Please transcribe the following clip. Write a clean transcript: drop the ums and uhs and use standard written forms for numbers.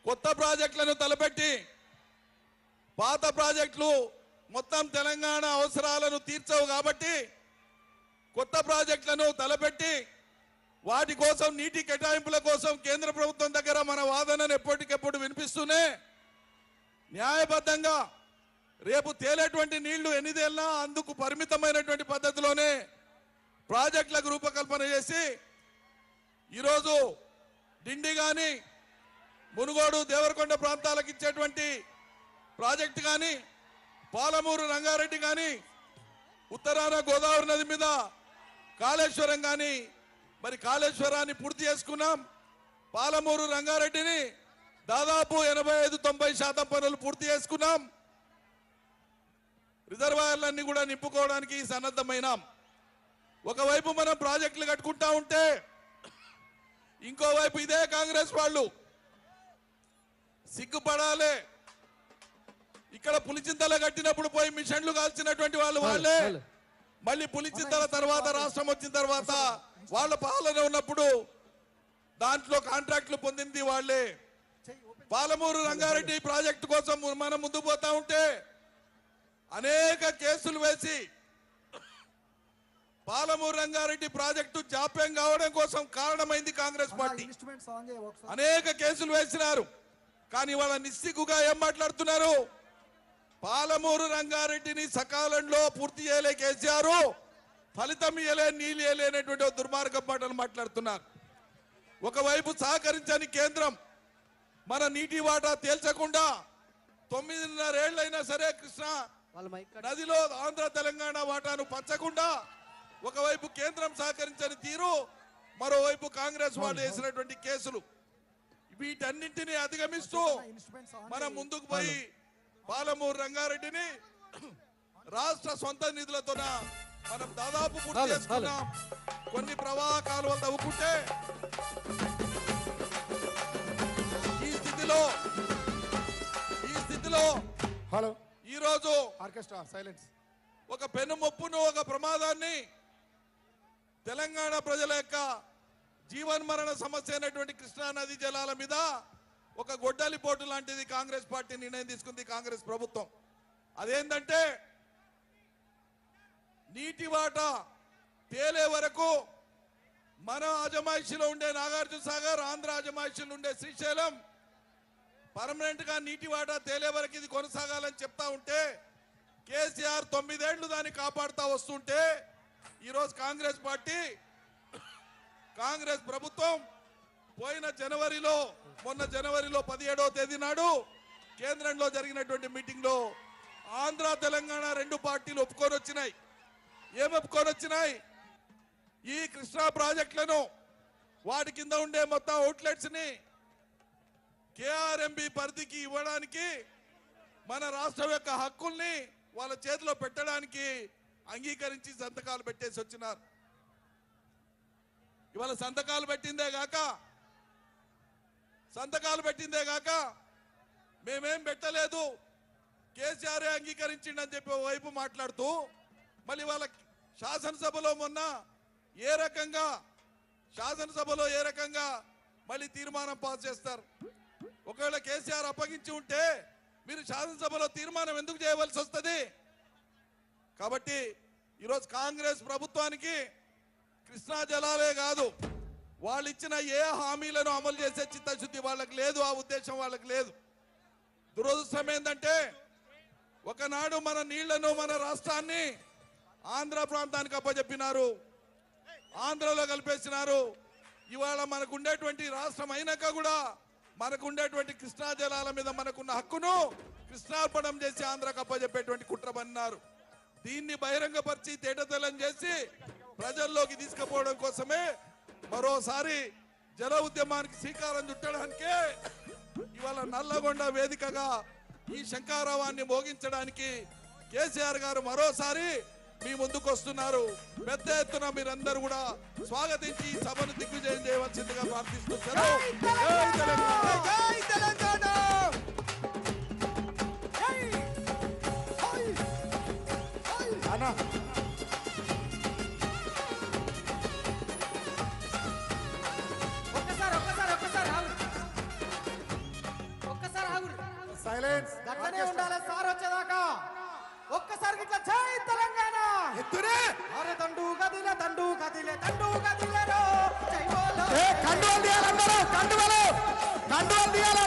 కొత్త ప్రాజెక్టులను తలపెట్టి పాత ప్రాజెక్టులు మొత్తం తెలంగాణ అవసరాలను తీర్చవు కాబట్టి కొత్త ప్రాజెక్టులను తలపెట్టి వాటి కోసం నీటి కేటాయింపుల కోసం కేంద్ర ప్రభుత్వం దగ్గర మన వాదనను ఎప్పటికెప్పుడు వినిపిస్తూనే న్యాయబద్ధంగా రేపు తేలేటువంటి నీళ్లు ఎన్ని తేలినా అందుకు పరిమితమైనటువంటి పద్ధతిలోనే ప్రాజెక్టులకు రూపకల్పన చేసి ఈరోజు డిండి కానీ మునుగోడు దేవరకొండ ప్రాంతాలకు ఇచ్చేటువంటి ప్రాజెక్టు కానీ పాలమూరు రంగారెడ్డి కానీ ఉత్తరాన గోదావరి నది మీద కాళేశ్వరం కానీ మరి కాళేశ్వరాన్ని పూర్తి చేసుకున్నాం. పాలమూరు రంగారెడ్డిని దాదాపు 85-90% పనులు పూర్తి చేసుకున్నాం. రిజర్వాయర్లన్నీ కూడా నింపుకోవడానికి సన్నద్ధమైనాం. ఒకవైపు మనం ప్రాజెక్టులు కట్టుకుంటా ఉంటే ఇంకోవైపు ఇదే కాంగ్రెస్ వాళ్ళు సిగ్గుపడాలి. ఇక్కడ పులిచింతల కట్టినప్పుడు పోయి మిషన్లు కాల్చినటువంటి వాళ్ళే మళ్ళీ పులిచింతల తర్వాత రాష్ట్రం వచ్చిన తర్వాత వాళ్ళ పాలన ఉన్నప్పుడు దాంట్లో కాంట్రాక్టులు పొందింది వాళ్ళే. పాలమూరు రంగారెడ్డి ప్రాజెక్టు కోసం మనం ముందుకు పోతా ఉంటే అనేక కేసులు వేసి పాలమూరు రంగారెడ్డి ప్రాజెక్టు జాప్యం కావడం కోసం కారణమైంది కాంగ్రెస్ పార్టీ. అనేక కేసులు వేసినారు. కానీ వాళ్ళ నిస్సిగ్గుగా ఏం మాట్లాడుతున్నారు? పాలమూరు రంగారెడ్డిని సకాలంలో పూర్తి చేయలే కేసీఆర్, ఫలితం ఇయ్యలే, నీళ్ళు ఇయ్యలేనటువంటి దుర్మార్గం మాటలు మాట్లాడుతున్నారు. ఒకవైపు సహకరించని కేంద్రం మన నీటి వాటా తేల్చకుండా 9.5 ఏళ్లైనా సరే కృష్ణా నదిలో ఆంధ్ర తెలంగాణ వాటాను పంచకుండా ఒకవైపు కేంద్రం సహకరించని తీరు, మరోవైపు కాంగ్రెస్ వాళ్ళు వేసినటువంటి కేసులు, వీటన్నింటినీ అధిగమిస్తూ మనం ముందుకు పోయి పాలమూరు రంగారెడ్డిని రాష్ట్ర సొంత నిధులతో మనం దాదాపు పూర్తి చేసుకున్నాం. కొన్ని ప్రవాహ కాలువలు తవ్వుకుంటే ఈ స్థితిలో ఈరోజు ఆర్కెస్ట్రా సైలెన్స్ ఒక పెనుముప్పును, ఒక ప్రమాదాన్ని తెలంగాణ ప్రజల యొక్క జీవన్మరణ సమస్య అయినటువంటి కృష్ణా నది జలాల మీద ఒక గొడ్డలి పోటు లాంటిది కాంగ్రెస్ పార్టీ నిర్ణయం తీసుకుంది. కాంగ్రెస్ ప్రభుత్వం అదేంటంటే నీటి వాటా తేలే వరకు మన అజమాయిషిలో ఉండే నాగార్జున సాగర్, ఆంధ్ర అజమాయిషిలో ఉండే శ్రీశైలం పర్మనెంట్ గా నీటి వాటా తేలే వరకు ఇది కొనసాగాలని చెప్తా ఉంటే కేసీఆర్ 9 ఏళ్లు దాన్ని కాపాడుతా వస్తుంటే ఈరోజు కాంగ్రెస్ పార్టీ, కాంగ్రెస్ ప్రభుత్వం మొన్న జనవరిలో 17వ తేదీ నాడు కేంద్రంలో జరిగినటువంటి మీటింగ్ లో ఆంధ్ర తెలంగాణ 2 పార్టీలు ఒప్పుకొని వచ్చినాయి. ఏం ఒప్పుకొని వచ్చినాయి? ఈ కృష్ణా ప్రాజెక్టులను వాటి కింద ఉండే మొత్తం అవుట్లెట్స్ ని కేఆర్ఎంబి పరిధికి ఇవ్వడానికి, మన రాష్ట్రం యొక్క హక్కుల్ని వాళ్ళ చేతిలో పెట్టడానికి అంగీకరించి సంతకాలు పెట్టేసి వచ్చినారు. ఇవాళ సంతకాలు పెట్టిందే గాక మేమేం పెట్టలేదు, కేసీఆర్ అంగీకరించిండని చెప్పి వైపు మాట్లాడుతూ మళ్ళీ వాళ్ళ శాసనసభలో ఏ రకంగా మళ్ళీ తీర్మానం పాస్ చేస్తారు. ఒకవేళ కేసీఆర్ అప్పగించి ఉంటే మీరు శాసనసభలో తీర్మానం ఎందుకు చేయవలసి వస్తుంది? కాబట్టి ఈరోజు కాంగ్రెస్ ప్రభుత్వానికి కృష్ణా జలాలే కాదు, వాళ్ళు ఇచ్చిన ఏ హామీలను అమలు చేసే చిత్తశుద్ధి వాళ్ళకి లేదు, ఆ ఉద్దేశం వాళ్ళకి లేదు. దురదృష్టం ఏంటంటే ఒకనాడు మన నీళ్లను, మన రాష్ట్రాన్ని ఆంధ్ర ప్రాంతానికి అప్పచెప్పినారు, ఆంధ్రలో కలిపేసినారు. ఇవాళ మనకు ఉండేటువంటి రాష్ట్రం అయినాక కూడా మనకు ఉండేటువంటి కృష్ణా జలాల మీద మనకున్న హక్కును కృష్ణార్పణం చేసి ఆంధ్రకు అప్పచెప్పేటువంటి కుట్ర పన్నారు. దీన్ని బహిరంగపరిచి తేటతెల్లం చేసి ప్రజల్లోకి తీసుకుపోవడం కోసమే మరోసారి జల ఉద్యమానికి శ్రీకారం చుట్టడానికే ఇవాళ నల్లగొండ వేదికగా ఈ శంఖారావాన్ని మోగించడానికి కేసీఆర్ గారు మరోసారి మీ ముందుకు వస్తున్నారు. పెద్ద ఎత్తున మీరందరూ కూడా స్వాగతించి ఈ సభను దిగ్విజయం చేయవలసిందిగా ప్రార్థిస్తున్నారు. సైలెన్స్ గట్లనే ఉండాలి సార్ వచ్చేదాకా. ఒక్కసారి ఇట్లా జై తెలంగాణ ఎత్తునే అరే దండు కదిలే దండు కదిలే దండు కదిలేరో జై బోలో కండువలు తీయాలి అందరూ కండువలు తీయాలి